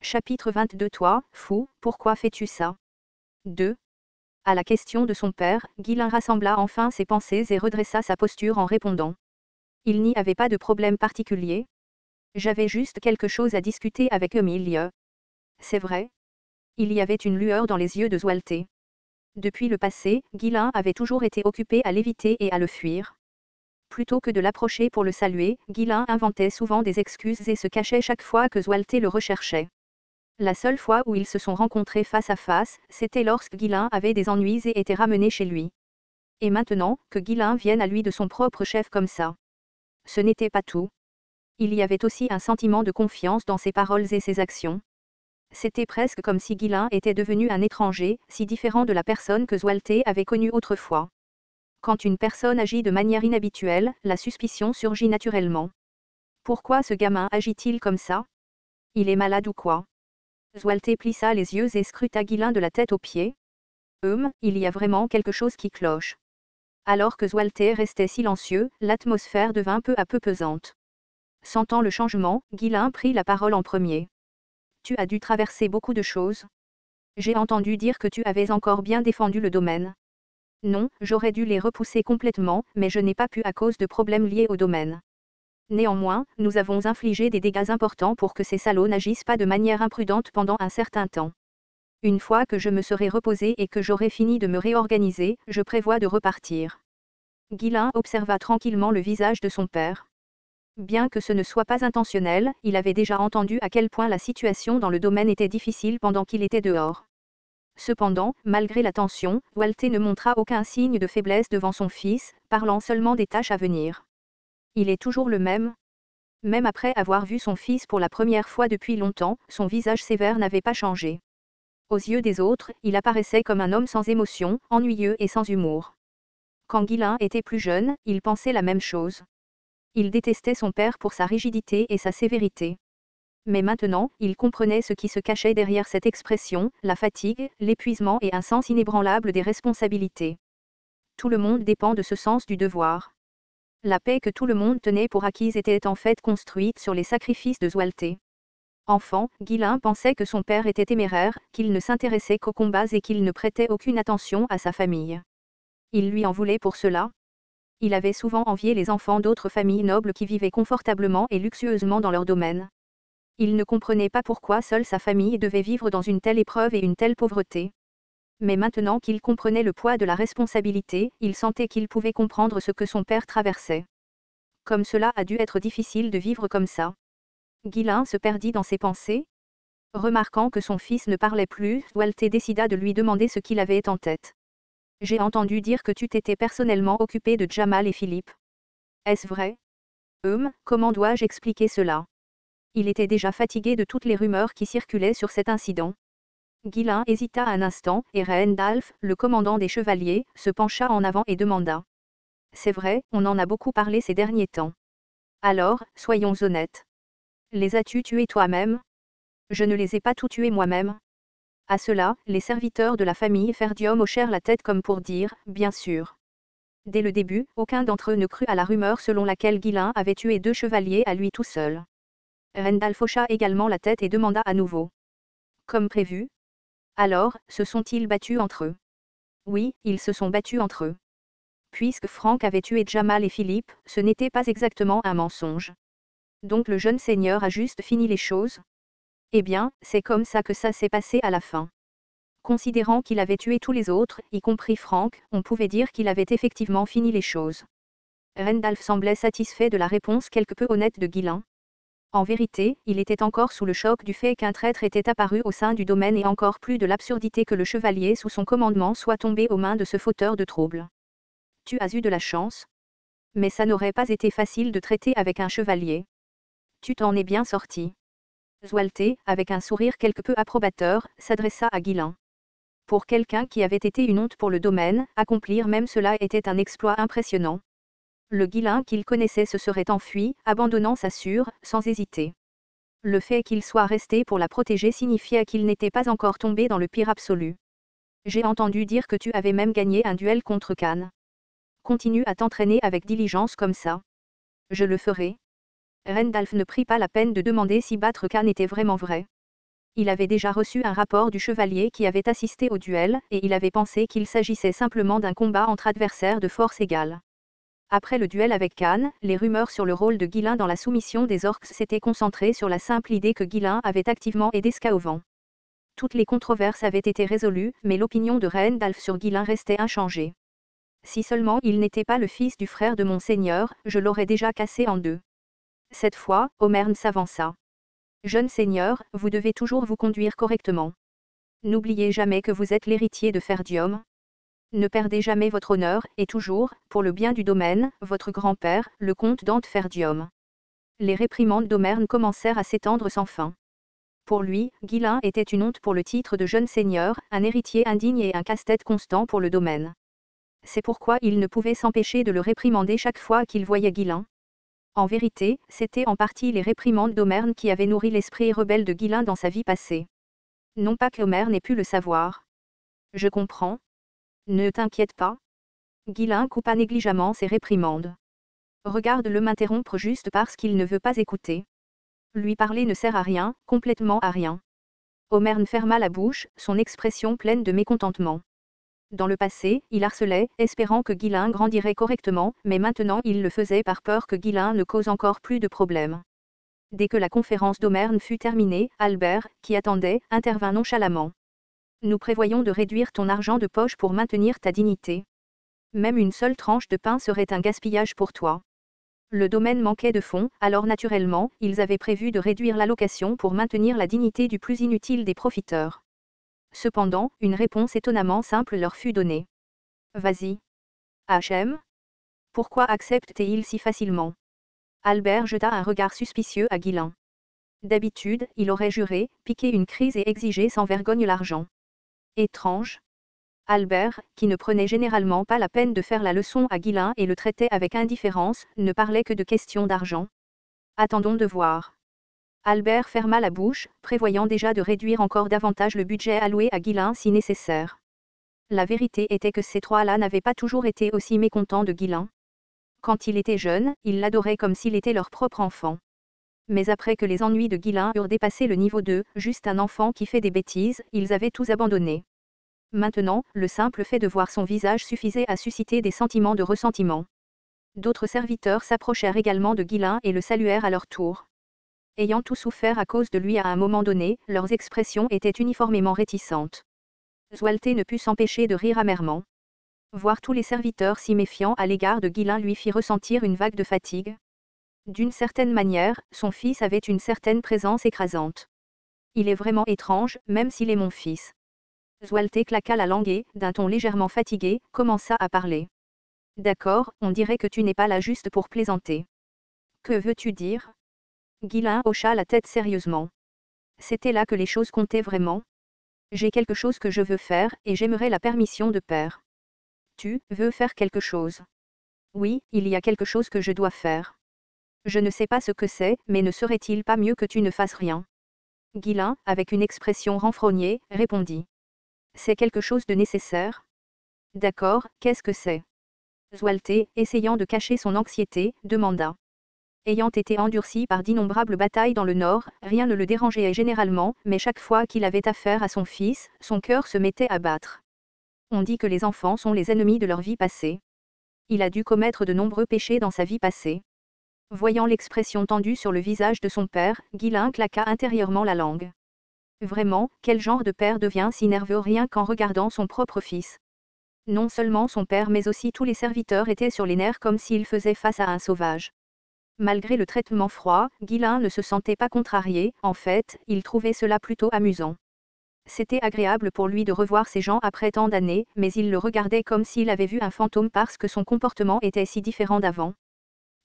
Chapitre 22. Toi, fou, pourquoi fais-tu ça? 2. À la question de son père, Ghislain rassembla enfin ses pensées et redressa sa posture en répondant. Il n'y avait pas de problème particulier. J'avais juste quelque chose à discuter avec Emilie. C'est vrai. Il y avait une lueur dans les yeux de Zwalte. Depuis le passé, Ghislain avait toujours été occupé à l'éviter et à le fuir. Plutôt que de l'approcher pour le saluer, Ghislain inventait souvent des excuses et se cachait chaque fois que Zwalte le recherchait. La seule fois où ils se sont rencontrés face à face, c'était lorsque Ghislain avait des ennuis et était ramené chez lui. Et maintenant, que Ghislain vienne à lui de son propre chef comme ça. Ce n'était pas tout. Il y avait aussi un sentiment de confiance dans ses paroles et ses actions. C'était presque comme si Ghislain était devenu un étranger, si différent de la personne que Zwalte avait connue autrefois. Quand une personne agit de manière inhabituelle, la suspicion surgit naturellement. Pourquoi ce gamin agit-il comme ça? Il est malade ou quoi? Zwalte plissa les yeux et scruta Ghislain de la tête aux pieds. Il y a vraiment quelque chose qui cloche. Alors que Zwalte restait silencieux, l'atmosphère devint peu à peu pesante. Sentant le changement, Ghislain prit la parole en premier. Tu as dû traverser beaucoup de choses. J'ai entendu dire que tu avais encore bien défendu le domaine. Non, j'aurais dû les repousser complètement, mais je n'ai pas pu à cause de problèmes liés au domaine. Néanmoins, nous avons infligé des dégâts importants pour que ces salauds n'agissent pas de manière imprudente pendant un certain temps. Une fois que je me serai reposé et que j'aurai fini de me réorganiser, je prévois de repartir. Ghislain observa tranquillement le visage de son père. Bien que ce ne soit pas intentionnel, il avait déjà entendu à quel point la situation dans le domaine était difficile pendant qu'il était dehors. Cependant, malgré la tension, Zwalte ne montra aucun signe de faiblesse devant son fils, parlant seulement des tâches à venir. Il est toujours le même. Même après avoir vu son fils pour la première fois depuis longtemps, son visage sévère n'avait pas changé. Aux yeux des autres, il apparaissait comme un homme sans émotion, ennuyeux et sans humour. Quand Ghislain était plus jeune, il pensait la même chose. Il détestait son père pour sa rigidité et sa sévérité. Mais maintenant, il comprenait ce qui se cachait derrière cette expression, la fatigue, l'épuisement et un sens inébranlable des responsabilités. Tout le monde dépend de ce sens du devoir. La paix que tout le monde tenait pour acquise était en fait construite sur les sacrifices de Zwalte. Enfant, Ghislain pensait que son père était téméraire, qu'il ne s'intéressait qu'aux combats et qu'il ne prêtait aucune attention à sa famille. Il lui en voulait pour cela. Il avait souvent envié les enfants d'autres familles nobles qui vivaient confortablement et luxueusement dans leur domaine. Il ne comprenait pas pourquoi seule sa famille devait vivre dans une telle épreuve et une telle pauvreté. Mais maintenant qu'il comprenait le poids de la responsabilité, il sentait qu'il pouvait comprendre ce que son père traversait. Comme cela a dû être difficile de vivre comme ça. Ghislain se perdit dans ses pensées. Remarquant que son fils ne parlait plus, Zwalte décida de lui demander ce qu'il avait en tête. J'ai entendu dire que tu t'étais personnellement occupé de Jamal et Philippe. Est-ce vrai? Comment dois-je expliquer cela? Il était déjà fatigué de toutes les rumeurs qui circulaient sur cet incident. Ghislain hésita un instant, et Randalph, le commandant des chevaliers, se pencha en avant et demanda. C'est vrai, on en a beaucoup parlé ces derniers temps. Alors, soyons honnêtes. Les as-tu tués toi-même? Je ne les ai pas tous tués moi-même. À cela, les serviteurs de la famille Ferdium hochèrent la tête comme pour dire, bien sûr. Dès le début, aucun d'entre eux ne crut à la rumeur selon laquelle Ghislain avait tué 2 chevaliers à lui tout seul. Randalph hocha également la tête et demanda à nouveau. Comme prévu? Alors, se sont-ils battus entre eux? Oui, ils se sont battus entre eux. Puisque Franck avait tué Jamal et Philippe, ce n'était pas exactement un mensonge. Donc le jeune seigneur a juste fini les choses? Eh bien, c'est comme ça que ça s'est passé à la fin. Considérant qu'il avait tué tous les autres, y compris Franck, on pouvait dire qu'il avait effectivement fini les choses. Randalph semblait satisfait de la réponse quelque peu honnête de Ghislain. En vérité, il était encore sous le choc du fait qu'un traître était apparu au sein du domaine et encore plus de l'absurdité que le chevalier sous son commandement soit tombé aux mains de ce fauteur de troubles. Tu as eu de la chance? Mais ça n'aurait pas été facile de traiter avec un chevalier. Tu t'en es bien sorti. Zwalte, avec un sourire quelque peu approbateur, s'adressa à Ghislain. Pour quelqu'un qui avait été une honte pour le domaine, accomplir même cela était un exploit impressionnant. Le Ghislain qu'il connaissait se serait enfui, abandonnant sa sûre, sans hésiter. Le fait qu'il soit resté pour la protéger signifiait qu'il n'était pas encore tombé dans le pire absolu. J'ai entendu dire que tu avais même gagné un duel contre Khan. Continue à t'entraîner avec diligence comme ça. Je le ferai. Randalph ne prit pas la peine de demander si battre Khan était vraiment vrai. Il avait déjà reçu un rapport du chevalier qui avait assisté au duel, et il avait pensé qu'il s'agissait simplement d'un combat entre adversaires de force égale. Après le duel avec Khan, les rumeurs sur le rôle de Guilin dans la soumission des orques s'étaient concentrées sur la simple idée que Guilin avait activement aidé Scaovan. Toutes les controverses avaient été résolues, mais l'opinion de Rendalf sur Guilin restait inchangée. Si seulement il n'était pas le fils du frère de mon seigneur, je l'aurais déjà cassé en deux. Cette fois, Omern s'avança. Jeune seigneur, vous devez toujours vous conduire correctement. N'oubliez jamais que vous êtes l'héritier de Ferdium. Ne perdez jamais votre honneur, et toujours, pour le bien du domaine, votre grand-père, le comte d'Antferdium. Les réprimandes d'Omern commencèrent à s'étendre sans fin. Pour lui, Guilin était une honte pour le titre de jeune seigneur, un héritier indigne et un casse-tête constant pour le domaine. C'est pourquoi il ne pouvait s'empêcher de le réprimander chaque fois qu'il voyait Guilin. En vérité, c'était en partie les réprimandes d'Omern qui avaient nourri l'esprit rebelle de Guilin dans sa vie passée. Non pas qu'Omern ait pu le savoir. Je comprends. Ne t'inquiète pas. Guilin coupa négligemment ses réprimandes. Regarde-le m'interrompre juste parce qu'il ne veut pas écouter. Lui parler ne sert à rien, complètement à rien. Omern ferma la bouche, son expression pleine de mécontentement. Dans le passé, il harcelait, espérant que Guilin grandirait correctement, mais maintenant il le faisait par peur que Guilin ne cause encore plus de problèmes. Dès que la conférence d'Omern fut terminée, Albert, qui attendait, intervint nonchalamment. Nous prévoyons de réduire ton argent de poche pour maintenir ta dignité. Même une seule tranche de pain serait un gaspillage pour toi. Le domaine manquait de fonds, alors naturellement, ils avaient prévu de réduire l'allocation pour maintenir la dignité du plus inutile des profiteurs. Cependant, une réponse étonnamment simple leur fut donnée. Vas-y. HM ? Pourquoi accepte-t-il si facilement ? Albert jeta un regard suspicieux à Guilin. D'habitude, il aurait juré, piqué une crise et exigé sans vergogne l'argent. Étrange. Albert, qui ne prenait généralement pas la peine de faire la leçon à Guilin et le traitait avec indifférence, ne parlait que de questions d'argent. Attendons de voir. Albert ferma la bouche, prévoyant déjà de réduire encore davantage le budget alloué à Guilin si nécessaire. La vérité était que ces trois-là n'avaient pas toujours été aussi mécontents de Guilin. Quand il était jeune, ils l'adoraient comme s'il était leur propre enfant. Mais après que les ennuis de Guilin eurent dépassé le niveau 2, juste un enfant qui fait des bêtises, ils avaient tous abandonné. Maintenant, le simple fait de voir son visage suffisait à susciter des sentiments de ressentiment. D'autres serviteurs s'approchèrent également de Guilin et le saluèrent à leur tour. Ayant tout souffert à cause de lui à un moment donné, leurs expressions étaient uniformément réticentes. Zwelte ne put s'empêcher de rire amèrement. Voir tous les serviteurs si méfiants à l'égard de Guilin lui fit ressentir une vague de fatigue. D'une certaine manière, son fils avait une certaine présence écrasante. Il est vraiment étrange, même s'il est mon fils. Zwelte claqua la langue et, d'un ton légèrement fatigué, commença à parler. D'accord, on dirait que tu n'es pas là juste pour plaisanter. Que veux-tu dire ? Guilin hocha la tête sérieusement. C'était là que les choses comptaient vraiment. J'ai quelque chose que je veux faire, et j'aimerais la permission de père. Tu veux faire quelque chose ? Oui, il y a quelque chose que je dois faire. Je ne sais pas ce que c'est, mais ne serait-il pas mieux que tu ne fasses rien ? Guilin, avec une expression renfrognée, répondit. C'est quelque chose de nécessaire ? D'accord, qu'est-ce que c'est ? Zwelte, essayant de cacher son anxiété, demanda. Ayant été endurci par d'innombrables batailles dans le Nord, rien ne le dérangeait généralement, mais chaque fois qu'il avait affaire à son fils, son cœur se mettait à battre. On dit que les enfants sont les ennemis de leur vie passée. Il a dû commettre de nombreux péchés dans sa vie passée. Voyant l'expression tendue sur le visage de son père, Guilin claqua intérieurement la langue. Vraiment, quel genre de père devient si nerveux rien qu'en regardant son propre fils ? Non seulement son père mais aussi tous les serviteurs étaient sur les nerfs comme s'ils faisaient face à un sauvage. Malgré le traitement froid, Guilin ne se sentait pas contrarié, en fait, il trouvait cela plutôt amusant. C'était agréable pour lui de revoir ces gens après tant d'années, mais il le regardait comme s'il avait vu un fantôme parce que son comportement était si différent d'avant.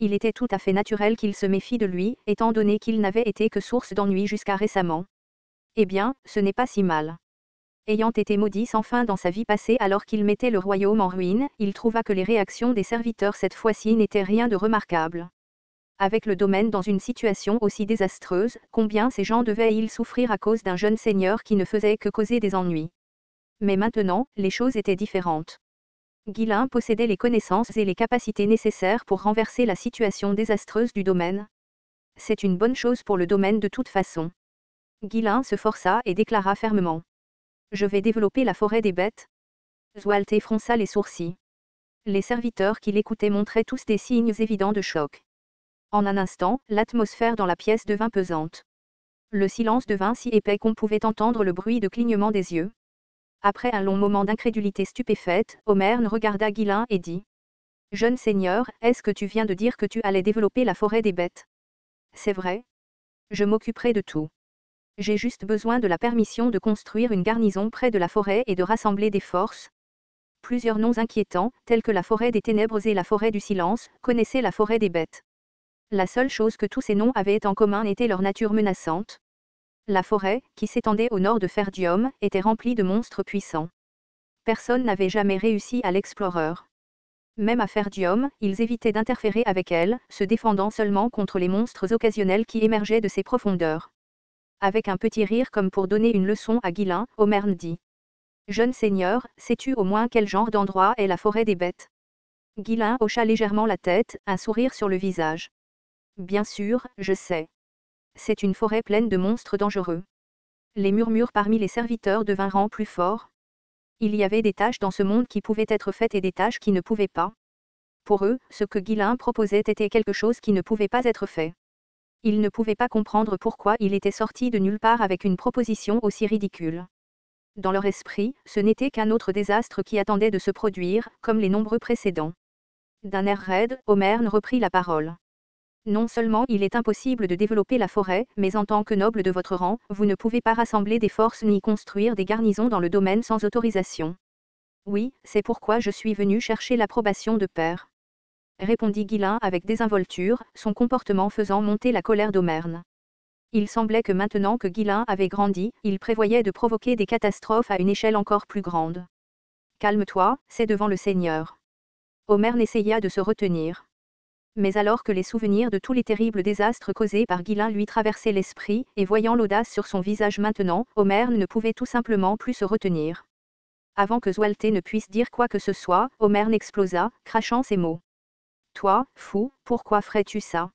Il était tout à fait naturel qu'il se méfie de lui, étant donné qu'il n'avait été que source d'ennui jusqu'à récemment. Eh bien, ce n'est pas si mal. Ayant été maudit sans fin dans sa vie passée alors qu'il mettait le royaume en ruine, il trouva que les réactions des serviteurs cette fois-ci n'étaient rien de remarquable. Avec le domaine dans une situation aussi désastreuse, combien ces gens devaient-ils souffrir à cause d'un jeune seigneur qui ne faisait que causer des ennuis. Mais maintenant, les choses étaient différentes. Guilin possédait les connaissances et les capacités nécessaires pour renverser la situation désastreuse du domaine. C'est une bonne chose pour le domaine de toute façon. Guilain se força et déclara fermement. Je vais développer la forêt des bêtes. Zwalte fronça les sourcils. Les serviteurs qui l'écoutaient montraient tous des signes évidents de choc. En un instant, l'atmosphère dans la pièce devint pesante. Le silence devint si épais qu'on pouvait entendre le bruit de clignement des yeux. Après un long moment d'incrédulité stupéfaite, Omern regarda Guilain et dit. Jeune seigneur, est-ce que tu viens de dire que tu allais développer la forêt des bêtes? C'est vrai. Je m'occuperai de tout. J'ai juste besoin de la permission de construire une garnison près de la forêt et de rassembler des forces. Plusieurs noms inquiétants, tels que la forêt des ténèbres et la forêt du silence, connaissaient la forêt des bêtes. La seule chose que tous ces noms avaient en commun était leur nature menaçante. La forêt, qui s'étendait au nord de Ferdium, était remplie de monstres puissants. Personne n'avait jamais réussi à l'explorer. Même à Ferdium, ils évitaient d'interférer avec elle, se défendant seulement contre les monstres occasionnels qui émergeaient de ses profondeurs. Avec un petit rire comme pour donner une leçon à Guilain, Omern dit. Jeune seigneur, sais-tu au moins quel genre d'endroit est la forêt des bêtes? Guilain hocha légèrement la tête, un sourire sur le visage. Bien sûr, je sais. C'est une forêt pleine de monstres dangereux. Les murmures parmi les serviteurs devinrent plus forts. Il y avait des tâches dans ce monde qui pouvaient être faites et des tâches qui ne pouvaient pas. Pour eux, ce que Guilain proposait était quelque chose qui ne pouvait pas être fait. Ils ne pouvaient pas comprendre pourquoi il était sorti de nulle part avec une proposition aussi ridicule. Dans leur esprit, ce n'était qu'un autre désastre qui attendait de se produire, comme les nombreux précédents. D'un air raide, Omern reprit la parole. Non seulement il est impossible de développer la forêt, mais en tant que noble de votre rang, vous ne pouvez pas rassembler des forces ni construire des garnisons dans le domaine sans autorisation. Oui, c'est pourquoi je suis venu chercher l'approbation de père. Répondit Guilain avec désinvolture, son comportement faisant monter la colère d'Omern. Il semblait que maintenant que Guilain avait grandi, il prévoyait de provoquer des catastrophes à une échelle encore plus grande. Calme-toi, c'est devant le Seigneur. Omern essaya de se retenir. Mais alors que les souvenirs de tous les terribles désastres causés par Guilain lui traversaient l'esprit, et voyant l'audace sur son visage maintenant, Omern ne pouvait tout simplement plus se retenir. Avant que Zwalte ne puisse dire quoi que ce soit, Omern explosa, crachant ces mots. Toi, fou, pourquoi ferais-tu ça?